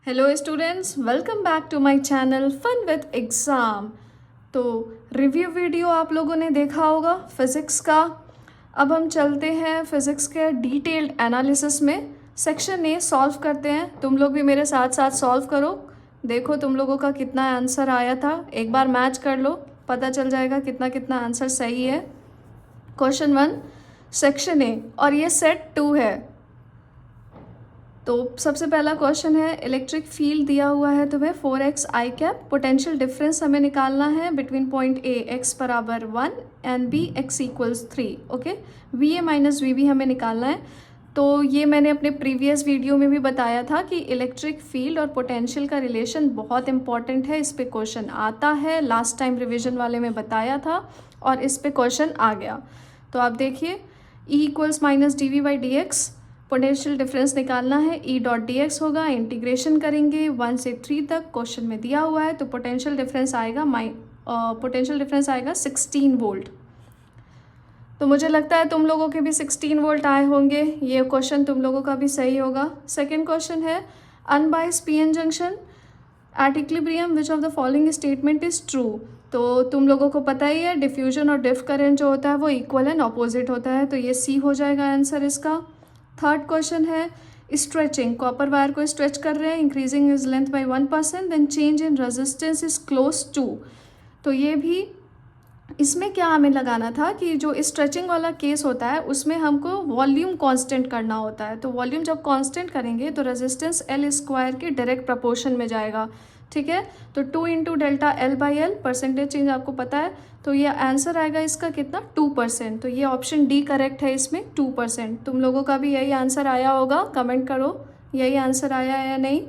Hello students, welcome back to my channel fun with exam. तो review video आप लोगों ने देखा होगा फिज़िक्स का। अब हम चलते हैं फिज़िक्स के डिटेल्ड एनालिसिस में। सेक्शन ए सॉल्व करते हैं। तुम लोग भी मेरे साथ साथ सॉल्व करो। देखो तुम लोगों का कितना आंसर आया था, एक बार मैच कर लो, पता चल जाएगा कितना कितना आंसर सही है। क्वेश्चन 1 सेक्शन ए, और ये सेट 2 है। तो सबसे पहला क्वेश्चन है, इलेक्ट्रिक फील्ड दिया हुआ है तुम्हें 4x आई कैप। पोटेंशियल डिफरेंस हमें निकालना है बिटवीन पॉइंट ए x बराबर 1 and B x equals 3। Okay, V A minus V B हमें निकालना है। तो ये मैंने अपने प्रीवियस वीडियो में भी बताया था कि इलेक्ट्रिक फील्ड और पोटेंशियल का रिलेशन बहुत इंपॉर्टेंट है। इस पे क्वेश्चन आता है, लास्ट टाइम रिविजन वाले में बताया था और इस पे क्वेश्चन आ गया। तो आप देखिए, E equals minus D V by D X, potential difference निकालना है। E डॉट डी एक्स होगा, इंटीग्रेशन करेंगे 1 से 3 तक, क्वेश्चन में दिया हुआ है। तो पोटेंशियल डिफरेंस आएगा 16 वोल्ट। तो मुझे लगता है तुम लोगों के भी 16 वोल्ट आए होंगे। ये क्वेश्चन तुम लोगों का भी सही होगा। सेकेंड क्वेश्चन है, unbiased P N junction at equilibrium which of the following statement is true. तो तुम लोगों को पता ही है, डिफ्यूजन और डिफ करंट जो होता है वो इक्वल एंड ऑपोजिट होता है। तो ये सी हो जाएगा आंसर इसका। थर्ड क्वेश्चन है, स्ट्रेचिंग, कॉपर वायर को स्ट्रेच कर रहे हैं, increasing is length by 1%, then change in resistance is close to. तो ये भी, इसमें क्या हमें लगाना था कि जो स्ट्रेचिंग वाला केस होता है उसमें हमको वॉल्यूम कांस्टेंट करना होता है। तो वॉल्यूम जब कांस्टेंट करेंगे तो रेजिस्टेंस एल स्क्वायर के डायरेक्ट प्रपोर्शन में जाएगा। ठीक है, तो 2 into delta L by L, percentage change आपको पता है। तो ये आंसर आएगा इसका कितना, 2%। तो ये ऑप्शन डी करेक्ट है इसमें, 2%। तुम लोगों का भी यही आंसर आया होगा, कमेंट करो यही आंसर आया है या नहीं।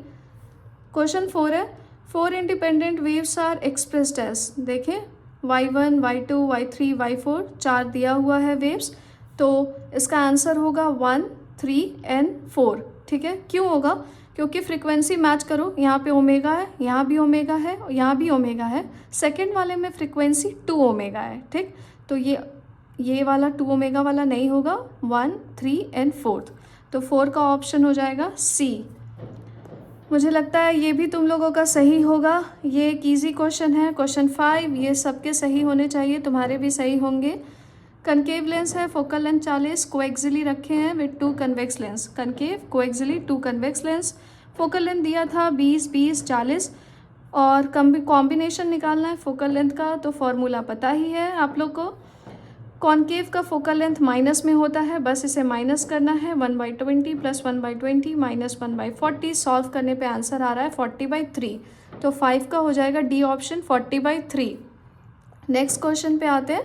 क्वेश्चन 4 है, 4 independent waves are expressed as, देखें y1, y2, y3, y4, 4 दिया हुआ है वेव्स। तो इसका आंसर होगा 1, 3 एंड 4। ठीक है, क्यों होगा, क्योंकि फ्रीक्वेंसी मैच करो, यहाँ पे ओमेगा है, यहाँ भी ओमेगा है, यहाँ भी ओमेगा है। सेकंड वाले में फ्रीक्वेंसी 2 ओमेगा है। ठीक, तो ये वाला 2 ओमेगा वाला नहीं होगा, 1, 3 एंड 4। तो 4 का ऑप्शन हो जाएगा सी। मुझे लगता है ये भी तुम लोगों का सही होगा। ये एक ईजी क्वेश्चन है। क्वेश्चन 5, ये सबके सही होने चाहिए, तुम्हारे भी सही होंगे। कनकेव लेंस है, फोकल लेंथ 40, कोएक्सिली रखे हैं with 2 convex lens. Concave, coaxially, 2 convex lens. Focal length दिया था 20, 20, 40 और कॉम्बिनेशन निकालना है फोकल लेंथ का। तो फॉर्मूला पता ही है आप लोग को। कॉनकेव का फोकल लेंथ माइनस में होता है, बस इसे माइनस करना है। 1/20 प्लस 1/20 माइनस 1/40, सॉल्व करने पे आंसर आ रहा है 40/3। तो 5 का हो जाएगा डी ऑप्शन, 40/3। नेक्स्ट क्वेश्चन पे आते हैं।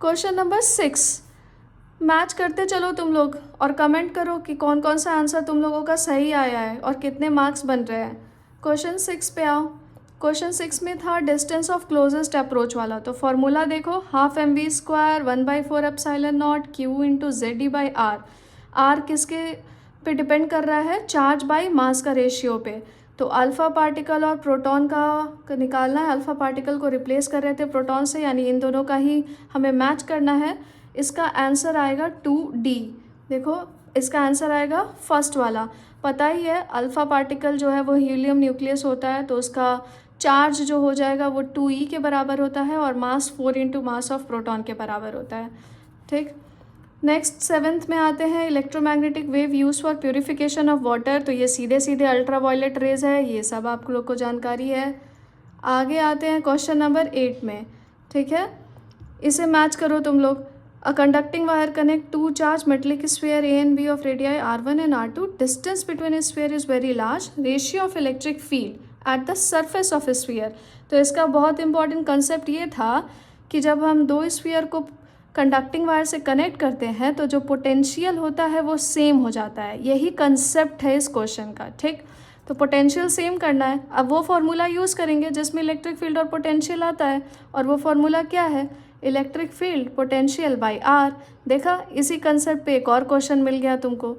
क्वेश्चन नंबर 6, मैच करते चलो तुम लोग और कमेंट करो कि कौन कौन सा आंसर तुम लोगों का सही आया है और कितने मार्क्स बन रहे हैं। क्वेश्चन 6 पे आओ। क्वेश्चन 6 में था डिस्टेंस ऑफ क्लोजेस्ट अप्रोच वाला। तो फॉर्मूला देखो, half M V square 1/4 epsilon naught Q into Z D by R. R किसके पे डिपेंड कर रहा है, चार्ज बाई मास का रेशियो पे। तो अल्फ़ा पार्टिकल और प्रोटॉन का निकालना है। अल्फ़ा पार्टिकल को रिप्लेस कर रहे थे प्रोटॉन से, यानी इन दोनों का ही हमें मैच करना है। इसका आंसर आएगा 2D। देखो इसका आंसर आएगा फर्स्ट वाला। पता ही है अल्फ़ा पार्टिकल जो है वो हीलियम न्यूक्लियस होता है, तो उसका चार्ज जो हो जाएगा वो 2E के बराबर होता है और मास 4 इंटू मास ऑफ प्रोटॉन के बराबर होता है। ठीक, नेक्स्ट 7th में आते हैं, electromagnetic wave use for purification of water. तो ये सीधे सीधे अल्ट्रावायलेट रेज है, ये सब आप लोग को जानकारी है। आगे आते हैं क्वेश्चन नंबर 8 में। ठीक है, इसे मैच करो तुम लोग। A conducting wire connect 2 charge metallic sphere A and B of radii R1 and R2। Distance between sphere is very large. Ratio of electric field at the surface of sphere. तो इसका बहुत important concept ये था कि जब हम 2 sphere को conducting wire से कनेक्ट करते हैं तो जो पोटेंशियल होता है वो सेम हो जाता है। यही कंसेप्ट है इस क्वेश्चन का। ठीक, तो पोटेंशियल सेम करना है। अब वो फार्मूला यूज़ करेंगे जिसमें इलेक्ट्रिक फील्ड और पोटेंशियल आता है, और वो फार्मूला क्या है, electric field potential by R. देखा, इसी कंसेप्ट पे एक और क्वेश्चन मिल गया तुमको।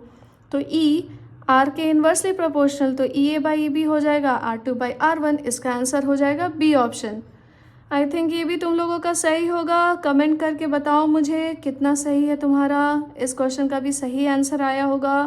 तो ई आर के इन्वर्सली प्रोपोर्शनल, तो ई ए बाई ई बी हो जाएगा R2 बाई R1। इसका आंसर हो जाएगा बी ऑप्शन। आई थिंक ये भी तुम लोगों का सही होगा। कमेंट करके बताओ मुझे कितना सही है तुम्हारा। इस क्वेश्चन का भी सही आंसर आया होगा।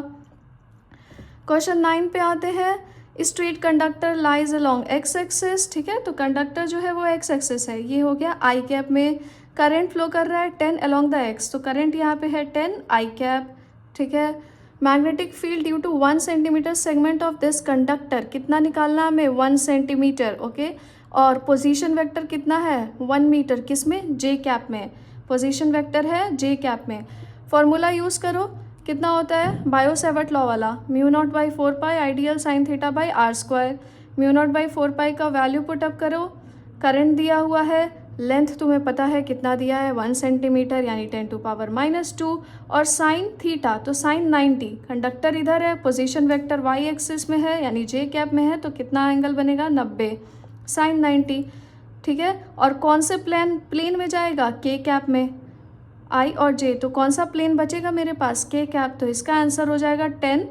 क्वेश्चन 9 पे आते हैं, straight conductor lies along x axis, ठीक है, तो कंडक्टर जो है वो एक्स एक्सिस है। ये हो गया आई कैप में करंट फ्लो कर रहा है 10 अलोंग द एक्स, तो करंट यहाँ पे है 10 आई कैप, ठीक है। Magnetic field due to 1 centimetre segment of this conductor, कितना निकालना हमें 1 सेंटीमीटर, ओके। और पोजीशन वेक्टर कितना है 1 मीटर, किस में जे कैप में, पोजीशन वेक्टर है जे कैप में। फॉर्मूला यूज़ करो, कितना होता है बायो सेवर्ट लॉ वाला, mu naught by 4 pi I dl sine theta by r square. Mu naught by 4 pi का वैल्यू पुटअप करो, करंट दिया हुआ है, लेंथ तुम्हें पता है कितना दिया है 1 सेंटीमीटर यानी 10⁻⁻², और साइन थीटा तो साइन 90, कंडक्टर इधर है, पोजीशन वेक्टर वाई एक्सिस में है यानी जे कैप में है, तो कितना एंगल बनेगा 90 साइन 90, ठीक है। और कौन से प्लेन में जाएगा के कैप में, आई और जे, तो कौन सा प्लेन बचेगा मेरे पास के कैप, तो इसका आंसर हो जाएगा 10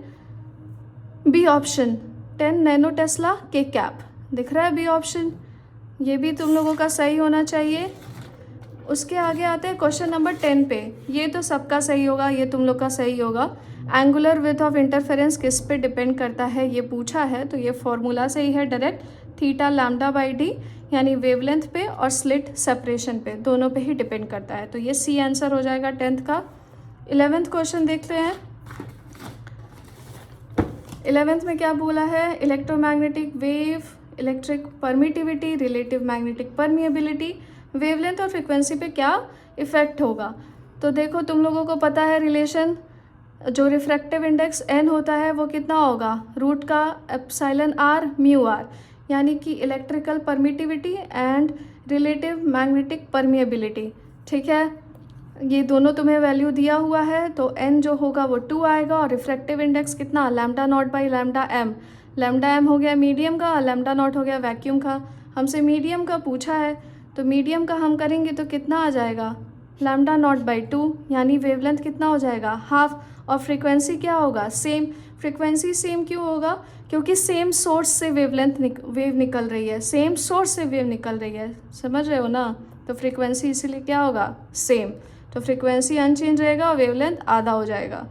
बी ऑप्शन, 10 नैनो टेस्ला के कैप, दिख रहा है बी ऑप्शन, ये भी तुम लोगों का सही होना चाहिए। उसके आगे आते हैं क्वेश्चन नंबर 10 पे, ये तो सबका सही होगा, ये तुम लोग का सही होगा। एंगुलर विड्थ ऑफ इंटरफेरेंस किस पे डिपेंड करता है ये पूछा है, तो ये फॉर्मूला से ही है direct, theta lambda by D, यानी वेवलेंथ पे और स्लिट सेपरेशन पे, दोनों पे ही डिपेंड करता है, तो ये सी आंसर हो जाएगा 10th का। 11th क्वेश्चन देखते हैं। 11th में क्या बोला है, electromagnetic wave, electric permittivity, relative magnetic permeability, wavelength और फ्रिक्वेंसी पे क्या इफेक्ट होगा। तो देखो तुम लोगों को पता है रिलेशन, जो रिफ्रैक्टिव इंडेक्स एन होता है वो कितना होगा, रूट का एप्सिलॉन आर म्यू आर, यानी कि electrical permittivity and relative magnetic permeability, ठीक है। ये दोनों तुम्हें वैल्यू दिया हुआ है, तो एन जो होगा वो 2 आएगा, और रिफ्रैक्टिव इंडेक्स कितना lambda naught by lambda m, lambda m हो गया मीडियम का, लैम्डा नॉट हो गया वैक्यूम का, हमसे मीडियम का पूछा है, तो मीडियम का हम करेंगे तो कितना आ जाएगा लैम्डा नॉट बाई 2, यानी वेवलेंथ कितना हो जाएगा हाफ, और फ्रीक्वेंसी क्या होगा सेम। फ्रीक्वेंसी सेम क्यों होगा, क्योंकि सेम सोर्स से वेव निकल रही है, सेम सोर्स से वेव निकल रही है, समझ रहे हो ना, तो फ्रीक्वेंसी इसीलिए क्या होगा सेम, तो फ्रीक्वेंसी अनचेंज रहेगा और वेवलेंथ आधा हो जाएगा।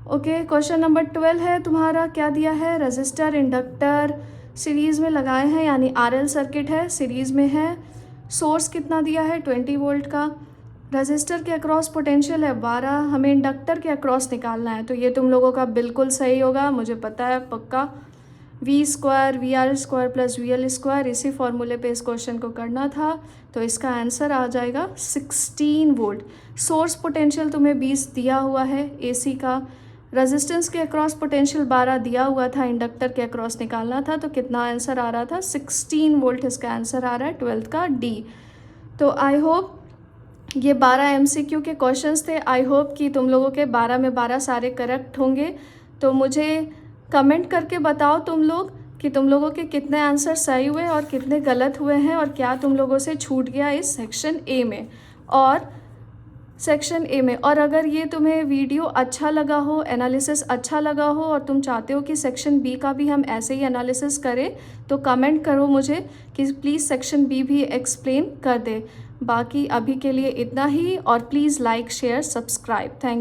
ओके, क्वेश्चन नंबर 12 है तुम्हारा, क्या दिया है, रजिस्टर इंडक्टर सीरीज़ में लगाए हैं, यानी आरएल सर्किट है, सीरीज़ में है, सोर्स कितना दिया है 20 वोल्ट का, रजिस्टर के अक्रॉस पोटेंशियल है 12, हमें इंडक्टर के अक्रॉस निकालना है, तो ये तुम लोगों का बिल्कुल सही होगा, मुझे पता है पक्का, v square v r square plus v l square, इसी फॉर्मूले पे इस क्वेश्चन को करना था, तो इसका आंसर आ जाएगा 16 वोल्ट। सोर्स पोटेंशियल तुम्हें 20 दिया हुआ है एसी का, रेजिस्टेंस के अक्रॉस पोटेंशियल 12 दिया हुआ था, इंडक्टर के अक्रॉस निकालना था, तो कितना आंसर आ रहा था 16 वोल्ट, इसका आंसर आ रहा है 12th का डी। तो आई होप ये 12 MCQ के क्वेश्चंस थे, आई होप कि तुम लोगों के 12 में 12 सारे करेक्ट होंगे। तो मुझे कमेंट करके बताओ तुम लोग कि तुम लोगों के कितने आंसर सही हुए और कितने गलत हुए हैं, और क्या तुम लोगों से छूट गया इस सेक्शन ए में। और अगर ये तुम्हें वीडियो अच्छा लगा हो, एनालिसिस अच्छा लगा हो, और तुम चाहते हो कि सेक्शन बी का भी हम ऐसे ही एनालिसिस करें, तो कमेंट करो मुझे कि प्लीज़ सेक्शन बी भी एक्सप्लेन कर दे। बाकी अभी के लिए इतना ही, और please like share subscribe, thank you.